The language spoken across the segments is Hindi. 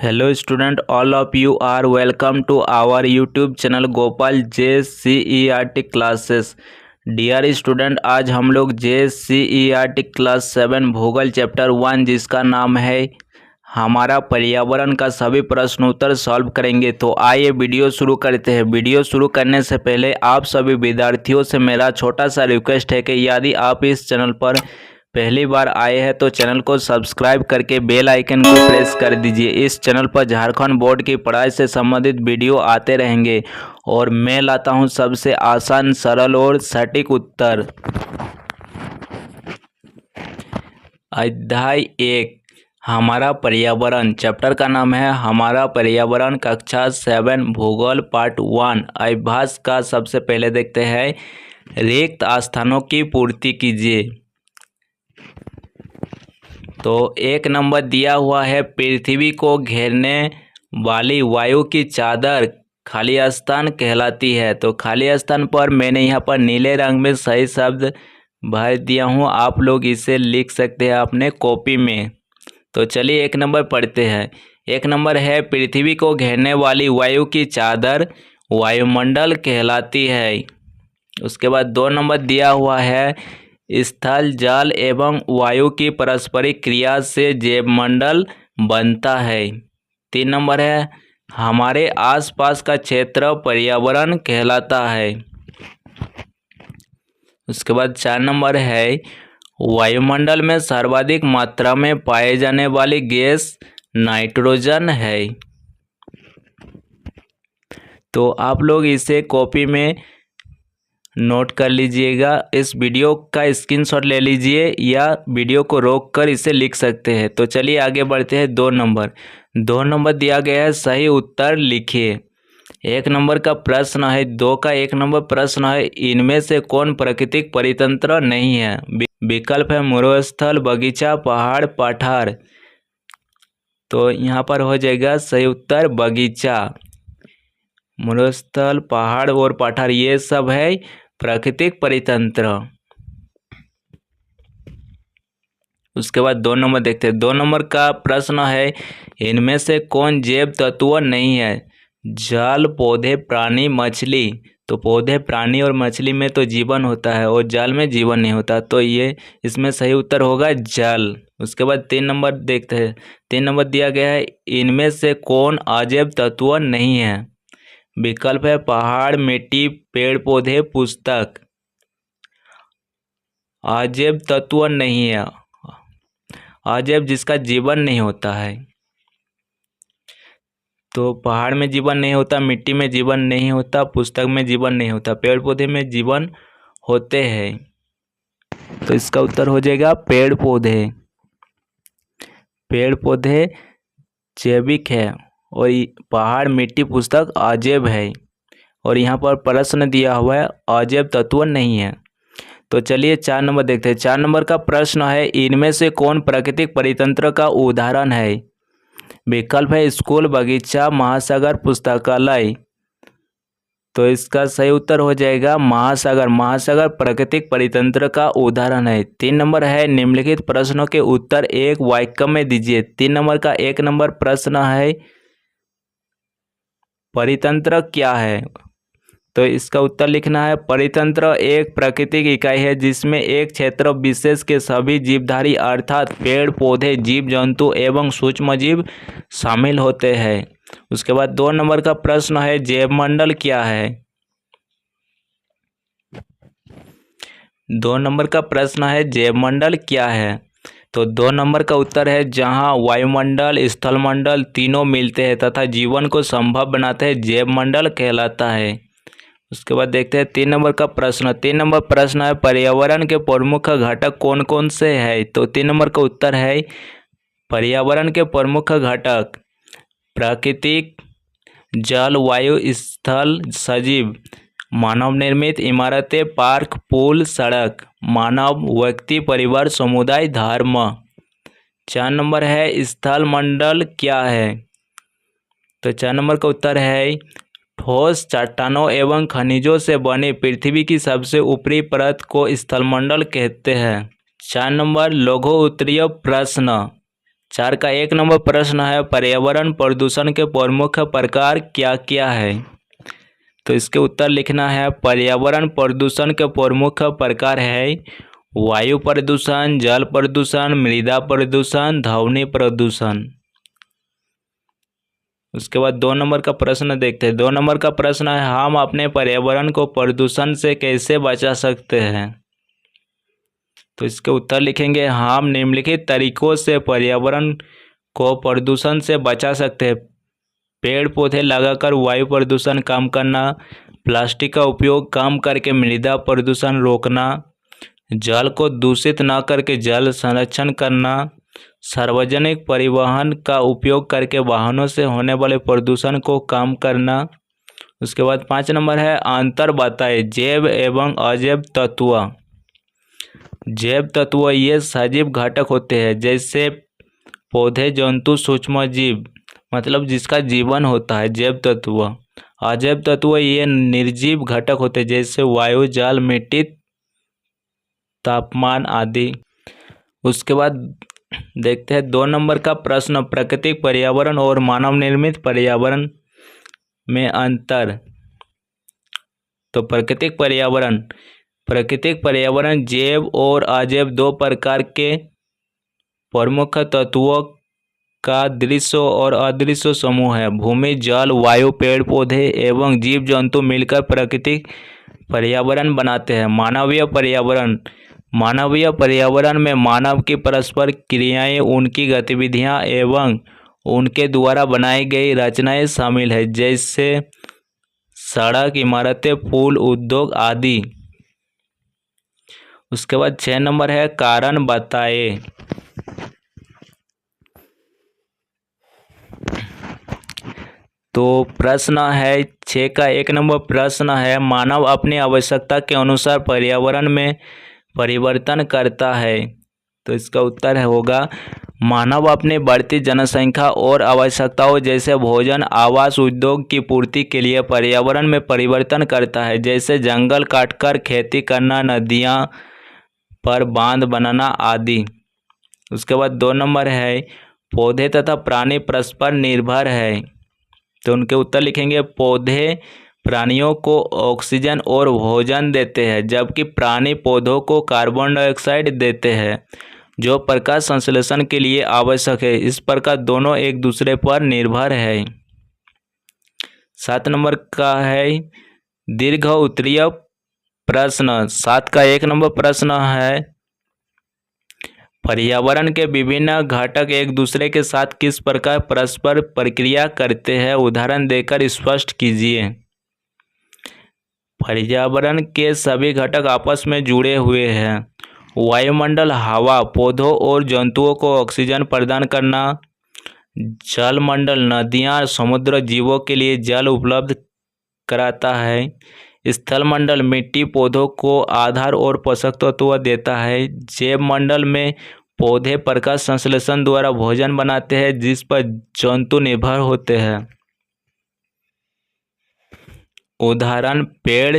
Hello student, all of you are welcome to our YouTube channel Gopal JCERT classes. Dear student, आज हम लोग JCERT क्लास 7 भूगोल चैप्टर 1 जिसका नाम है हमारा पर्यावरण का सभी प्रश्न उत्तर सॉल्व करेंगे। तो आइए वीडियो शुरू करते हैं। वीडियो शुरू करने से पहले आप सभी विद्यार्थियों से मेरा छोटा सा रिक्वेस्ट है कि यदि आप इस चैनल पर पहली बार आए हैं तो चैनल को सब्सक्राइब करके बेल आइकन को प्रेस कर दीजिए। इस चैनल पर झारखंड बोर्ड की पढ़ाई से संबंधित वीडियो आते रहेंगे और मैं लाता हूं सबसे आसान, सरल और सटीक उत्तर। अध्याय 1 हमारा पर्यावरण, चैप्टर का नाम है हमारा पर्यावरण, कक्षा 7 भूगोल पार्ट 1। अभ्यास का सबसे पहले देखते हैं, रिक्त स्थानों की पूर्ति कीजिए। तो 1 नंबर दिया हुआ है, पृथ्वी को घेरने वाली वायु की चादर खाली स्थान कहलाती है। तो खाली स्थान पर मैंने यहाँ पर नीले रंग में सही शब्द भर दिया हूँ, आप लोग इसे लिख सकते हैं अपने कॉपी में। तो चलिए 1 नंबर पढ़ते हैं। 1 नंबर है, पृथ्वी को घेरने वाली वायु की चादर वायुमंडल कहलाती है। उसके बाद 2 नंबर दिया हुआ है, स्थल, जल एवं वायु की पारस्परिक क्रिया से जैवमंडल बनता है। 3 नंबर है, हमारे आसपास का क्षेत्र पर्यावरण कहलाता है। उसके बाद 4 नंबर है, वायुमंडल में सर्वाधिक मात्रा में पाए जाने वाली गैस नाइट्रोजन है। तो आप लोग इसे कॉपी में नोट कर लीजिएगा। इस वीडियो का स्क्रीनशॉट ले लीजिए या वीडियो को रोककर इसे लिख सकते हैं। तो चलिए आगे बढ़ते हैं। 2 नंबर दिया गया है, सही उत्तर लिखिए। 1 नंबर का प्रश्न है, 2 का 1 नंबर प्रश्न है, इनमें से कौन प्राकृतिक परितंत्र नहीं है? विकल्प है मरुस्थल, बगीचा, पहाड़, पठार। तो यहाँ पर हो जाएगा सही उत्तर बगीचा। मरुस्थल, पहाड़ और पठार ये सब है प्राकृतिक परितंत्र। उसके बाद 2 नंबर देखते हैं। 2 नंबर का प्रश्न है, इनमें से कौन जैव तत्व नहीं है? जल, पौधे, प्राणी, मछली। तो पौधे, प्राणी और मछली में तो जीवन होता है और जल में जीवन नहीं होता, तो ये इसमें सही उत्तर होगा जल। उसके बाद 3 नंबर देखते हैं। 3 नंबर दिया गया है, इनमें से कौन अजैव तत्व नहीं है? विकल्प है पहाड़, मिट्टी, पेड़ पौधे, पुस्तक। अजैव तत्व नहीं है, अजैव जिसका जीवन नहीं होता है। तो पहाड़ में जीवन नहीं होता, मिट्टी में जीवन नहीं होता, पुस्तक में जीवन नहीं होता, पेड़ पौधे में जीवन होते हैं। तो इसका उत्तर हो जाएगा पेड़ पौधे। पेड़ पौधे जैविक है और पहाड़, मिट्टी, पुस्तक अजैव है। और यहाँ पर प्रश्न दिया हुआ है अजैव तत्व नहीं है। तो चलिए 4 नंबर देखते हैं। 4 नंबर का प्रश्न है, इनमें से कौन प्राकृतिक परितंत्र का उदाहरण है? विकल्प है स्कूल, बगीचा, महासागर, पुस्तकालय। तो इसका सही उत्तर हो जाएगा महासागर। महासागर प्राकृतिक परितंत्र का उदाहरण है। 3 नंबर है, निम्नलिखित प्रश्नों के उत्तर एक वाक्य में दीजिए। 3 नंबर का 1 नंबर प्रश्न है, परितंत्र क्या है? तो इसका उत्तर लिखना है, परितंत्र एक प्राकृतिक इकाई है जिसमें एक क्षेत्र विशेष के सभी जीवधारी अर्थात पेड़ पौधे, जीव जंतु एवं सूक्ष्मजीव शामिल होते हैं। उसके बाद 2 नंबर का प्रश्न है, जैवमंडल क्या है? 2 नंबर का प्रश्न है, जैवमंडल क्या है? तो 2 नंबर का उत्तर है, जहां वायुमंडल, स्थलमंडल तीनों मिलते हैं तथा जीवन को संभव बनाते हैं, जैवमंडल कहलाता है। उसके बाद देखते हैं 3 नंबर का प्रश्न। 3 नंबर प्रश्न है, पर्यावरण के प्रमुख घटक कौन कौन से हैं? तो 3 नंबर का उत्तर है, पर्यावरण के प्रमुख घटक प्राकृतिक, जल, वायु, स्थल, सजीव, मानव निर्मित इमारतें, पार्क, पुल, सड़क, मानव, व्यक्ति, परिवार, समुदाय, धर्म। 4 नंबर है, स्थल मंडल क्या है? तो 4 नंबर का उत्तर है, ठोस चट्टानों एवं खनिजों से बने पृथ्वी की सबसे ऊपरी परत को स्थलमंडल कहते हैं। 4 नंबर लघु उत्तरीय प्रश्न। 4 का 1 नंबर प्रश्न है, पर्यावरण प्रदूषण के प्रमुख प्रकार क्या क्या है? तो इसके उत्तर लिखना है, पर्यावरण प्रदूषण के प्रमुख प्रकार है वायु प्रदूषण, जल प्रदूषण, मृदा प्रदूषण, ध्वनि प्रदूषण। उसके बाद 2 नंबर का प्रश्न देखते हैं। 2 नंबर का प्रश्न है, हम अपने पर्यावरण को प्रदूषण से कैसे बचा सकते हैं? तो इसके उत्तर लिखेंगे, हम निम्नलिखित तरीकों से पर्यावरण को प्रदूषण से बचा सकते हैं। पेड़ पौधे लगाकर वायु प्रदूषण कम करना, प्लास्टिक का उपयोग कम करके मृदा प्रदूषण रोकना, जल को दूषित न करके जल संरक्षण करना, सार्वजनिक परिवहन का उपयोग करके वाहनों से होने वाले प्रदूषण को कम करना। उसके बाद 5 नंबर है, अंतर बताए जैव एवं अजैव तत्व। जैव तत्व ये सजीव घटक होते हैं, जैसे पौधे, जंतु, सूक्ष्म जीव, मतलब जिसका जीवन होता है जैव तत्व। अजैव तत्व ये निर्जीव घटक होते हैं, जैसे वायु, जल, मिट्टी, तापमान आदि। उसके बाद देखते हैं 2 नंबर का प्रश्न, प्राकृतिक पर्यावरण और मानव निर्मित पर्यावरण में अंतर। तो प्राकृतिक पर्यावरण जैव और अजैव 2 प्रकार के प्रमुख तत्वों का दृश्य और अदृश्य समूह है। भूमि, जल, वायु, पेड़ पौधे एवं जीव जंतु मिलकर प्राकृतिक पर्यावरण बनाते हैं। मानवीय पर्यावरण में मानव की परस्पर क्रियाएं, उनकी गतिविधियां एवं उनके द्वारा बनाई गई रचनाएं शामिल है, जैसे सड़क, इमारतें, पुल, उद्योग आदि। उसके बाद 6 नंबर है, कारण बताए। तो प्रश्न है 6 का 1 नंबर प्रश्न है, मानव अपनी आवश्यकता के अनुसार पर्यावरण में परिवर्तन करता है। तो इसका उत्तर होगा, मानव अपनी बढ़ती जनसंख्या और आवश्यकताओं जैसे भोजन, आवास, उद्योग की पूर्ति के लिए पर्यावरण में परिवर्तन करता है, जैसे जंगल काटकर खेती करना, नदियाँ पर बांध बनाना आदि। उसके बाद 2 नंबर है, पौधे तथा प्राणी परस्पर निर्भर है। तो उनके उत्तर लिखेंगे, पौधे प्राणियों को ऑक्सीजन और भोजन देते हैं, जबकि प्राणी पौधों को कार्बन डाइऑक्साइड देते हैं, जो प्रकाश संश्लेषण के लिए आवश्यक है। इस प्रकार दोनों एक दूसरे पर निर्भर है। 7 नंबर का है, दीर्घ उत्तरीय प्रश्न। 7 का 1 नंबर प्रश्न है, पर्यावरण के विभिन्न घटक एक दूसरे के साथ किस प्रकार परस्पर प्रक्रिया करते हैं, उदाहरण देकर स्पष्ट कीजिए। पर्यावरण के सभी घटक आपस में जुड़े हुए हैं। वायुमंडल हवा, पौधों और जंतुओं को ऑक्सीजन प्रदान करना, जलमंडल नदियाँ, समुद्र जीवों के लिए जल उपलब्ध कराता है, स्थलमंडल मिट्टी पौधों को आधार और पोषक तत्व देता है, जैव मंडल में पौधे प्रकाश संश्लेषण द्वारा भोजन बनाते हैं, जिस पर जंतु निर्भर होते हैं। उदाहरण, पेड़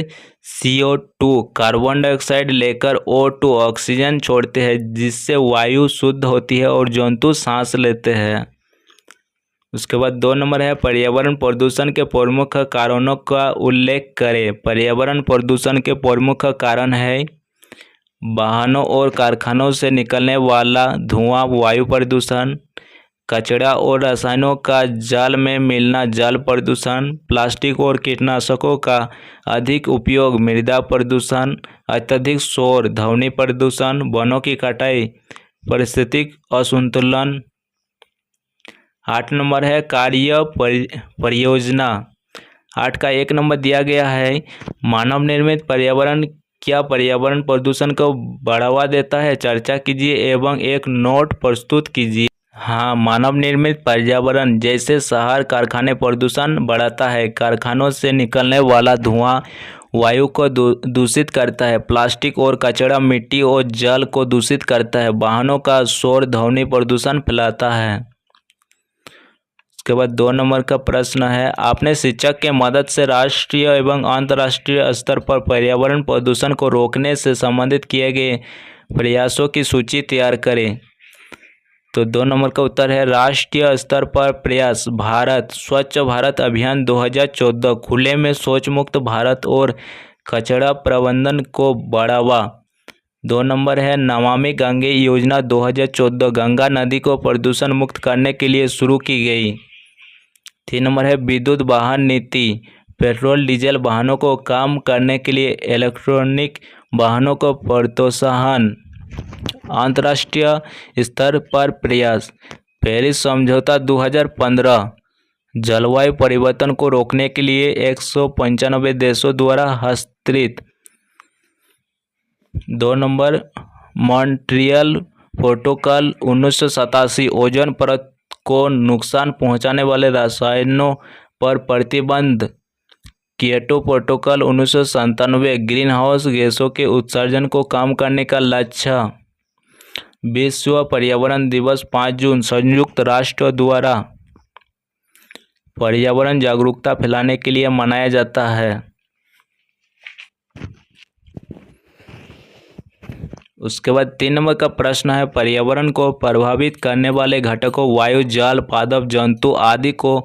CO2 कार्बन डाइऑक्साइड लेकर O2 ऑक्सीजन छोड़ते हैं, जिससे वायु शुद्ध होती है और जंतु सांस लेते हैं। उसके बाद 2 नंबर है, पर्यावरण प्रदूषण के प्रमुख कारणों का उल्लेख करें। पर्यावरण प्रदूषण के प्रमुख कारण है वाहनों और कारखानों से निकलने वाला धुआं, वायु प्रदूषण, कचरा और रसायनों का जल में मिलना, जल प्रदूषण, प्लास्टिक और कीटनाशकों का अधिक उपयोग, मृदा प्रदूषण, अत्यधिक शोर, ध्वनि प्रदूषण, वनों की कटाई, पारिस्थितिक असंतुलन। 8 नंबर है, कार्य परियोजना। 8 का 1 नंबर दिया गया है, मानव निर्मित पर्यावरण क्या पर्यावरण प्रदूषण को बढ़ावा देता है, चर्चा कीजिए एवं एक नोट प्रस्तुत कीजिए। हाँ, मानव निर्मित पर्यावरण जैसे शहर, कारखाने प्रदूषण बढ़ाता है। कारखानों से निकलने वाला धुआं वायु को दूषित करता है। प्लास्टिक और कचरा मिट्टी और जल को दूषित करता है। वाहनों का शोर ध्वनि प्रदूषण फैलाता है। उसके बाद 2 नंबर का प्रश्न है, आपने शिक्षक के मदद से राष्ट्रीय एवं अंतर्राष्ट्रीय स्तर पर पर्यावरण प्रदूषण को रोकने से संबंधित किए गए प्रयासों की सूची तैयार करें। तो 2 नंबर का उत्तर है राष्ट्रीय स्तर पर प्रयास भारत स्वच्छ भारत अभियान 2014 खुले में शौच मुक्त भारत और कचरा प्रबंधन को बढ़ावा। 2 नंबर है नमामि गंगे योजना 2014 गंगा नदी को प्रदूषण मुक्त करने के लिए शुरू की गई। 3 नंबर है विद्युत वाहन नीति पेट्रोल डीजल वाहनों को कम करने के लिए इलेक्ट्रॉनिक वाहनों को प्रोत्साहन। अंतर्राष्ट्रीय स्तर पर प्रयास पेरिस समझौता 2015 जलवायु परिवर्तन को रोकने के लिए 195 देशों द्वारा हस्ताक्षरित। 2 नंबर मॉन्ट्रियल प्रोटोकॉल 1987 ओजोन परत को नुकसान पहुंचाने वाले रसायनों पर प्रतिबंध। कियोटो प्रोटोकॉल 1997 ग्रीन हाउस गैसों के उत्सर्जन को कम करने का लक्ष्य। विश्व पर्यावरण दिवस 5 जून संयुक्त राष्ट्र द्वारा पर्यावरण जागरूकता फैलाने के लिए मनाया जाता है। उसके बाद 3 नंबर का प्रश्न है पर्यावरण को प्रभावित करने वाले घटकों वायु जल पादप जंतु आदि को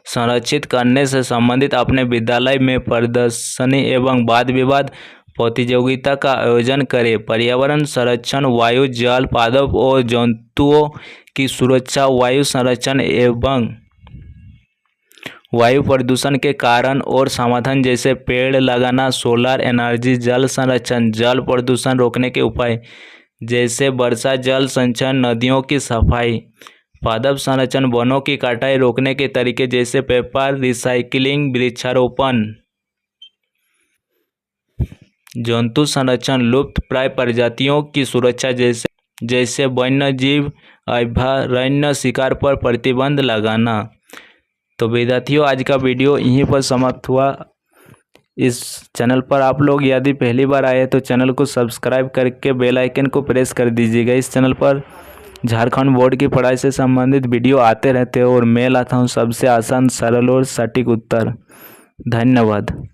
संरक्षित करने से संबंधित अपने विद्यालय में प्रदर्शनी एवं वाद विवाद प्रतियोगिता का आयोजन करें। पर्यावरण संरक्षण वायु जल पादप और जंतुओं की सुरक्षा वायु संरक्षण एवं वायु प्रदूषण के कारण और समाधान जैसे पेड़ लगाना सोलर एनर्जी जल संरक्षण जल प्रदूषण रोकने के उपाय जैसे वर्षा जल संचयन नदियों की सफाई पादप संरक्षण वनों की कटाई रोकने के तरीके जैसे पेपर रिसाइकलिंग वृक्षारोपण। जंतु संरक्षण लुप्त प्राय प्रजातियों की सुरक्षा जैसे वन्य जीव अभयारण्य शिकार पर प्रतिबंध लगाना। तो विद्यार्थियों आज का वीडियो यहीं पर समाप्त हुआ। इस चैनल पर आप लोग यदि पहली बार आए तो चैनल को सब्सक्राइब करके बेल आइकन को प्रेस कर दीजिएगा। इस चैनल पर झारखंड बोर्ड की पढ़ाई से संबंधित वीडियो आते रहते हैं और मैं लाता हूं सबसे आसान सरल और सटीक उत्तर। धन्यवाद।